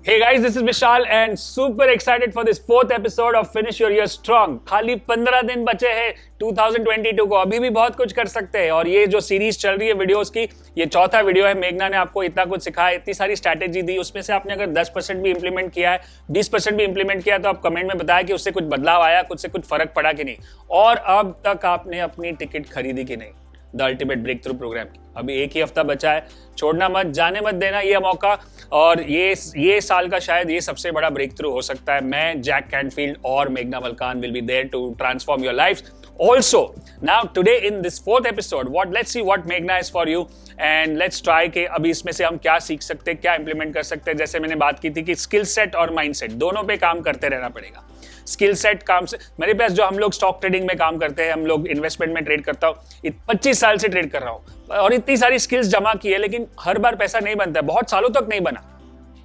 Hey guys, this is Vishal and super excited for this fourth episode of Finish Your Year Strong. खाली 15 दिन बचे हैं 2022 को, अभी भी बहुत कुछ कर सकते हैं। और ये जो सीरीज चल रही है वीडियोस की, ये चौथा वीडियो है। मेघना ने आपको इतना कुछ सिखाया, इतनी सारी स्ट्रैटेजी दी, उसमें से आपने अगर 10% भी इंप्लीमेंट किया है, 20% भी इंप्लीमेंट किया, तो आप कमेंट में बताया कि उससे कुछ बदलाव आया, कुछ से कुछ फर्क पड़ा कि नहीं, और अब तक आपने अपनी टिकट खरीदी कि नहीं the ultimate breakthrough program की। अभी एक ही हफ्ता बचा है, छोड़ना मत, जाने मत देना ये मौका। और ये साल का शायद ये सबसे बड़ा ब्रेक थ्रू हो सकता है। मैं, जैक कैनफील्ड और मेघना Malkan will be there to transform your life also. Now today in this fourth episode, let's see what Meghna is for you and let's try कि अभी इसमें से हम क्या सीख सकते हैं, क्या इंप्लीमेंट कर सकते हैं। जैसे मैंने बात की थी कि स्किल सेट और माइंड सेट दोनों पे काम करते रहना पड़ेगा। स्किल सेट काम से मेरे पास जो हम लोग स्टॉक ट्रेडिंग में काम करते हैं, हम लोग इन्वेस्टमेंट में ट्रेड करता हूँ, 25 साल से ट्रेड कर रहा हूँ और इतनी सारी स्किल्स जमा की है, लेकिन हर बार पैसा नहीं बनता है, बहुत सालों तक नहीं बना।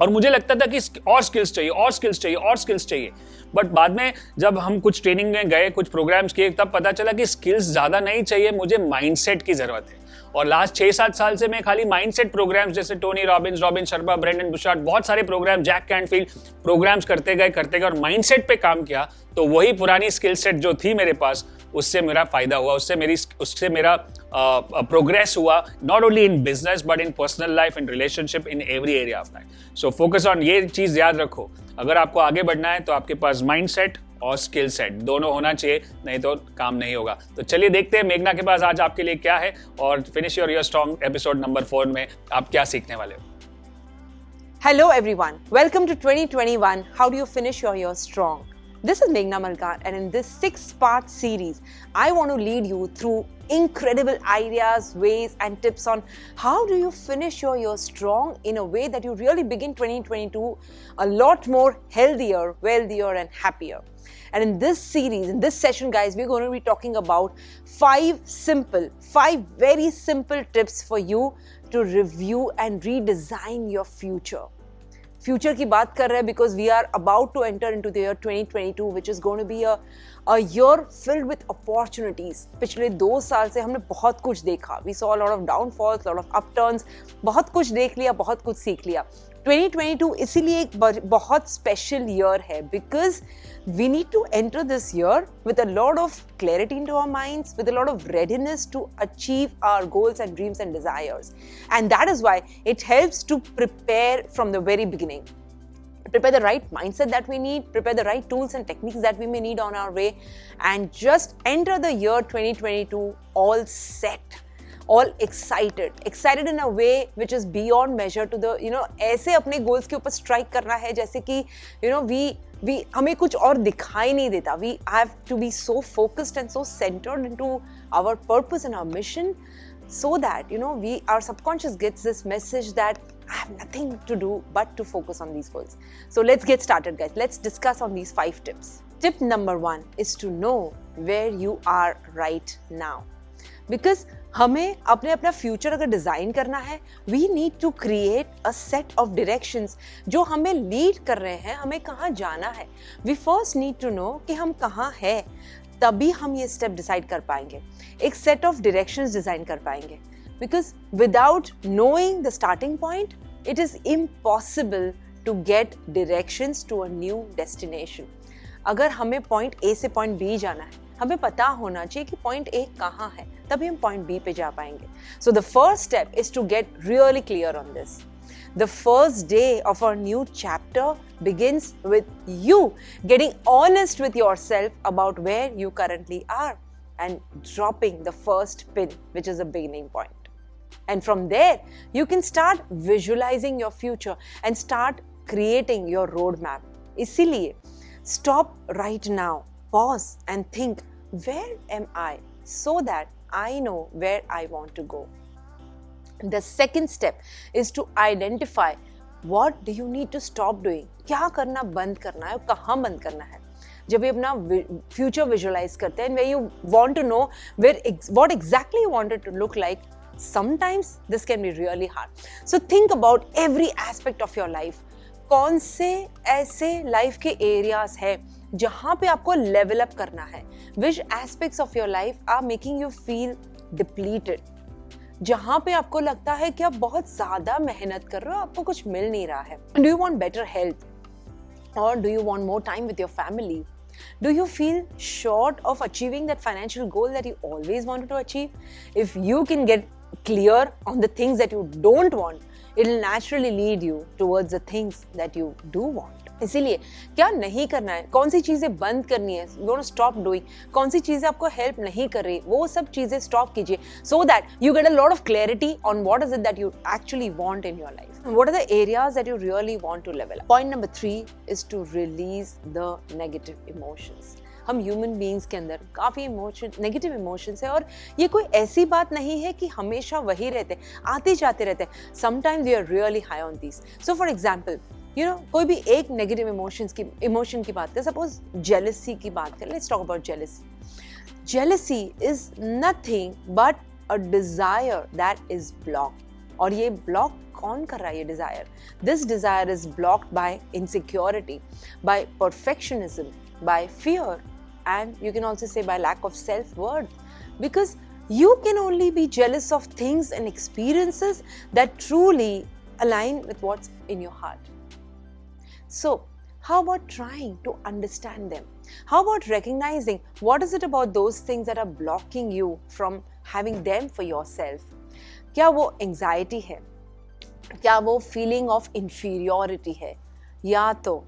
और मुझे लगता था कि और स्किल्स चाहिए और स्किल्स चाहिए और स्किल्स चाहिए, बट बाद में जब हम कुछ ट्रेनिंग में गए, कुछ प्रोग्राम्स किए, तब पता चला कि स्किल्स ज्यादा नहीं चाहिए, मुझे माइंडसेट की जरूरत है। और लास्ट 6-7 साल से मैं खाली माइंडसेट प्रोग्राम्स जैसे Tony Robbins, Robin Sharma, Brendon Burchard, बहुत सारे प्रोग्राम, जैक कैनफील्ड प्रोग्राम्स करते गए और माइंडसेट पे काम किया, तो वही पुरानी स्किल सेट जो थी मेरे पास, उससे मेरा फायदा हुआ, उससे मेरा प्रोग्रेस हुआ, not only in business but in personal life, in relationship, in every area of life. So focus on, ये चीज याद रखो, अगर आपको आगे बढ़ना है तो आपके पास माइंडसेट और स्किल सेट दोनों होना चाहिए, नहीं तो काम नहीं होगा। तो चलिए देखते हैं मेघना के पास आज आपके लिए क्या है, और finish your strong episode number 4 में आप क्या सीखने वाले हो। Hello everyone, welcome to 2021. How do you finish your year strong? This is Meghna Malkan, and in this 6-part series, I want to lead you through incredible ideas, ways and tips on how do you finish your year strong in a way that you really begin 2022 a lot more healthier, wealthier and happier. And in this series, in this session guys, we're going to be talking about 5 very simple tips for you to review and redesign your future. Future की बात कर रहे हैं because we are about to enter into the year 2022 which is going to be a year filled with opportunities. पिछले 2 साल से हमने बहुत कुछ देखा, we saw a lot of downfalls, lot of upturns, बहुत कुछ देख लिया, बहुत कुछ सीख लिया। 2022 इसीलिए एक बहुत स्पेशल ईयर है because we need to enter this year with a lot of clarity into our minds, with a lot of readiness to achieve our goals and dreams and desires. And that is why it helps to prepare from the very beginning. Prepare the right mindset that we need, prepare the right tools and techniques that we may need on our way, and just enter the year 2022 all set, all excited in a way which is beyond measure to the, ऐसे अपने goals के ऊपर strike करना है जैसे कि, we हमें कुछ और दिखाई नहीं देता. We have to be so focused and so centered into our purpose and our mission so that, our subconscious gets this message that I have nothing to do but to focus on these goals. So let's get started guys. Let's discuss on these 5 tips. Tip number 1 is to know where you are right now. Because हमें अपना future अगर design करना है, we need to create a set of directions जो हमें lead कर रहे हैं, हमें कहाँ जाना है। We first need to know कि हम कहाँ हैं, तभी हम ये स्टेप डिसाइड कर पाएंगे, एक सेट ऑफ डायरेक्शंस डिजाइन कर पाएंगे। Because without knowing the starting point it is impossible to get directions to a new destination. अगर हमें पॉइंट ए से पॉइंट बी जाना है, हमें पता होना चाहिए कि पॉइंट ए कहाँ है, तभी हम पॉइंट बी पे जा पाएंगे। So the first step is to get really clear on this. The first day of our new chapter begins with you getting honest with yourself about where you currently are and dropping the first pin which is a beginning point. And from there you can start visualizing your future and start creating your road map. इसीलिए stop right now, pause and think, where am I, so that I know where I want to go. The second step is to identify what do you need to stop doing. क्या करना बंद करना है, कहाँ बंद करना है। जब ये अपना फ्यूचर विजुअलाइज करते हैं, where you want to know what exactly you want it to look like, sometimes this can be really hard. So think about every aspect of your life. कौन से ऐसे लाइफ के एरियाज है जहां पे आपको लेवल अप करना है, which aspects of your life are making you feel depleted, जहां पे आपको लगता है कि आप बहुत ज्यादा मेहनत कर रहे हो, आपको कुछ मिल नहीं रहा है? Do you want better health, or do you want more time with your family? Do you feel short of achieving that financial goal that you always wanted to achieve? If you can get clear on the things that you don't want, it will naturally lead you towards the things that you do want. इसीलिए क्या नहीं करना है, कौन सी चीजें बंद करनी है, you want to stop doing, कौन सी चीजें आपको हेल्प नहीं कर रही, वो सब चीजें स्टॉप कीजिए, so that you get a lot of clarity on what is it that you actually want in your life, what are the areas that you really want to level up. Point number 3 is to release the negative emotions. हम human beings के अंदर काफ़ी negative emotions है, और ये कोई ऐसी बात नहीं है कि हमेशा वही रहते, आते जाते रहते. Sometimes we are really high on this. So for example, कोई भी एक नेगेटिव इमोशन की बात करें, सपोज जेलसी की बात करें. Let's talk about jealousy. Jealousy is nothing but a desire that is blocked. और ये ब्लॉक कौन कर रहा है? ये desire, this desire is blocked by insecurity, by perfectionism, by fear, and you can also say by lack of self-worth, because you can only be jealous of things and experiences that truly align with what's in your heart. So how about trying to understand them? How about recognizing what is it about those things that are blocking you from having them for yourself? क्या वो anxiety है? क्या वो feeling of inferiority है? या तो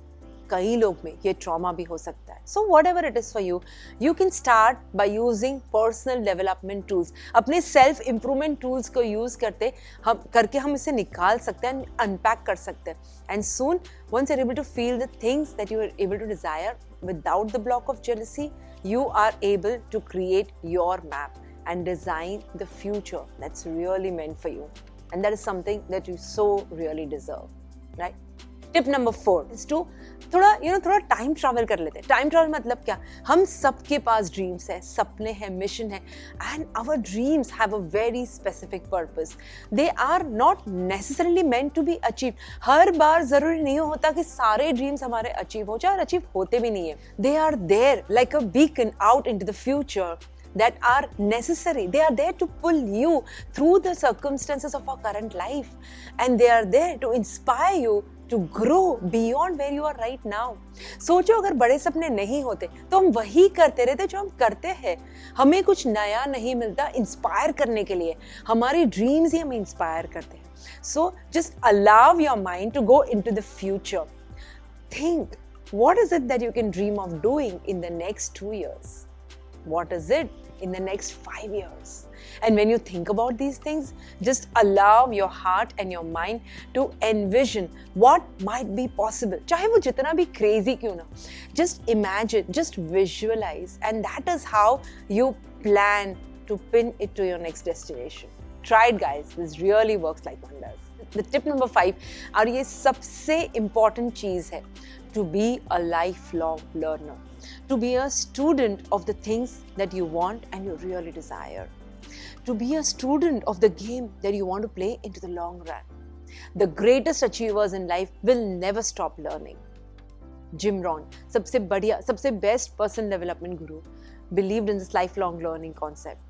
कई लोग में ये ट्रॉमा भी हो सकता है. So what ever it is for you, you can start by using personal development tools. अपने सेल्फ इम्प्रूवमेंट टूल्स को यूज करके हम इसे निकाल सकते हैं, अनपैक कर सकते हैं. And soon once you are able to feel the things that you are able to desire without the block of jealousy, you are able to create your map and design the future that's really meant for you, and that is something that you so really deserve, right? Tip number 4 is to थोड़ा time travel कर लेते हैं. Time travel मतलब क्या? हम सबके पास dreams है, सपने हैं, मिशन है, and our dreams have a very specific purpose. They are not necessarily meant to be achieve. हर बार जरूरी नहीं होता कि सारे ड्रीम्स हमारे अचीव हो जाए, और अचीव होते भी नहीं है. They are there like a beacon out into the future that are necessary. They are there to pull you through the circumstances of our current life, and they are there to inspire you to grow beyond where you are right now. सोचो, अगर बड़े सपने नहीं होते तो हम वही करते रहते जो हम करते हैं. हमें कुछ नया नहीं मिलता इंस्पायर करने के लिए, हमारी ड्रीम्स ही हमें इंस्पायर करते हैं. So just allow your mind to go into the future. Think, what is it that you can dream of doing in the next 2 years? What is it in the next 5 years? And when you think about these things, just allow your heart and your mind to envision what might be possible. चाहे वो जितना भी crazy क्यों ना, just imagine, just visualize, and that is how you plan to pin it to your next destination. Try it, guys. This really works like wonders. The tip number 5, और ये सबसे important चीज है, to be a lifelong learner. To be a student of the things that you want and you really desire. To be a student of the game that you want to play into the long run. The greatest achievers in life will never stop learning. Jim Rohn, सबसे बढ़िया, सबसे best person development guru, believed in this lifelong learning concept.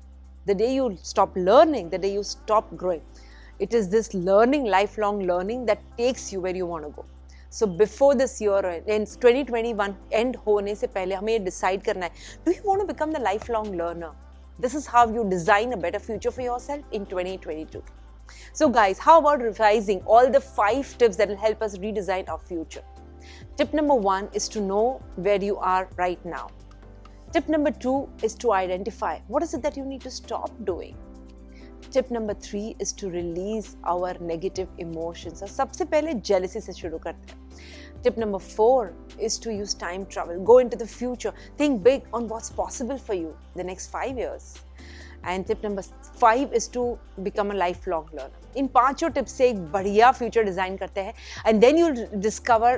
The day you stop learning, the day you stop growing. It is this learning, lifelong learning, that takes you where you want to go. So before this year ends, 2021 end होने से पहले हमें ये decide करना है, do you want to become the lifelong learner? This is how you design a better future for yourself in 2022. So guys, how about revising all the 5 tips that will help us redesign our future? Tip number 1 is to know where you are right now. Tip number 2 is to identify what is it that you need to stop doing. Tip number 3 is to release our negative emotions. और सबसे पहले jealousy से शुरू करते हैं. Tip number 4 is to use time travel. Go into the future. Think big on what's possible for you the next 5 years. And tip number 5 is to become a lifelong learner. In 5 tips से एक बढ़िया future design करते हैं, and then you'll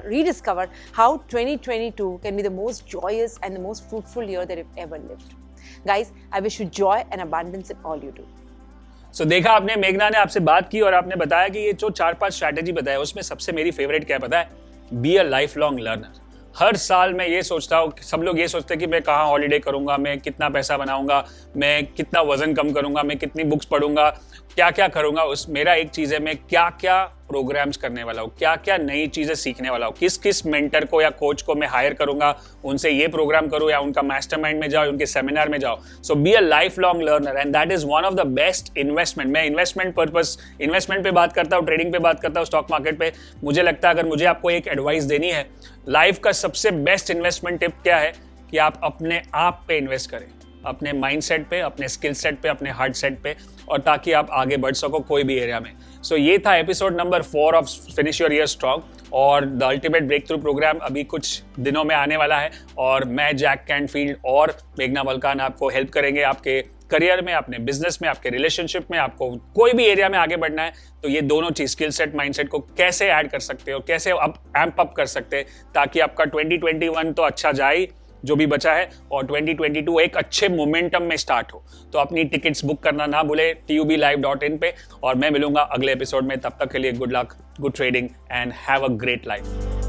rediscover how 2022 can be the most joyous and the most fruitful year that you've ever lived. Guys, I wish you joy and abundance in all you do. So देखा आपने, मेघना ने आपसे बात की और आपने बताया कि ये जो 4-5 स्ट्रैटेजी बताया उसमें सबसे मेरी फेवरेट क्या पता है? Be a lifelong learner. हर साल मैं ये सोचता हूँ, सब लोग ये सोचते हैं कि मैं कहाँ हॉलीडे करूँगा, मैं कितना पैसा बनाऊँगा, मैं कितना वजन कम करूँगा, मैं कितनी बुक्स पढ़ूंगा, क्या क्या करूँगा। उस मेरा एक चीज़ है, मैं क्या क्या प्रोग्राम्स करने वाला हूँ, क्या क्या नई चीज़ें सीखने वाला हूँ, किस किस मेंटर को या कोच को मैं हायर करूँगा, उनसे ये प्रोग्राम करूँ या उनका मास्टरमाइंड में जाओ, उनके सेमिनार में जाओ। So be a lifelong learner and that is one of the best investment. मैं इन्वेस्टमेंट पे बात करता हूँ, ट्रेडिंग पे बात करता हूँ, स्टॉक मार्केट पे। मुझे लगता है अगर मुझे आपको एक एडवाइस देनी है, लाइफ का सबसे बेस्ट इन्वेस्टमेंट टिप क्या है कि आप अपने आप पे इन्वेस्ट करें, अपने माइंड सेट पे, अपने स्किल सेट पे, अपने हार्ट सेट पे, और ताकि आप आगे बढ़ सको कोई भी एरिया में। सो ये था episode number 4 of finish your year strong, और the ultimate breakthrough programme अभी कुछ दिनों में आने वाला है, और मैं जैक कैंटफील्ड और मेघना मलकान आपको हेल्प करेंगे आपके करियर में, अपने बिजनेस में, आपके रिलेशनशिप में। आपको कोई भी एरिया में आगे बढ़ना है तो ये दोनों चीज, स्किल सेट, माइंडसेट को कैसे ऐड कर सकते हो, कैसे एम्प अप कर सकते हैं, ताकि आपका 2021 तो अच्छा जाए जो भी बचा है, और 2022 एक अच्छे मोमेंटम में स्टार्ट हो। तो अपनी टिकट्स बुक करना ना भूले tubelive.in पे, और मैं मिलूंगा अगले एपिसोड में। तब तक के लिए good luck, good trading and have a great life.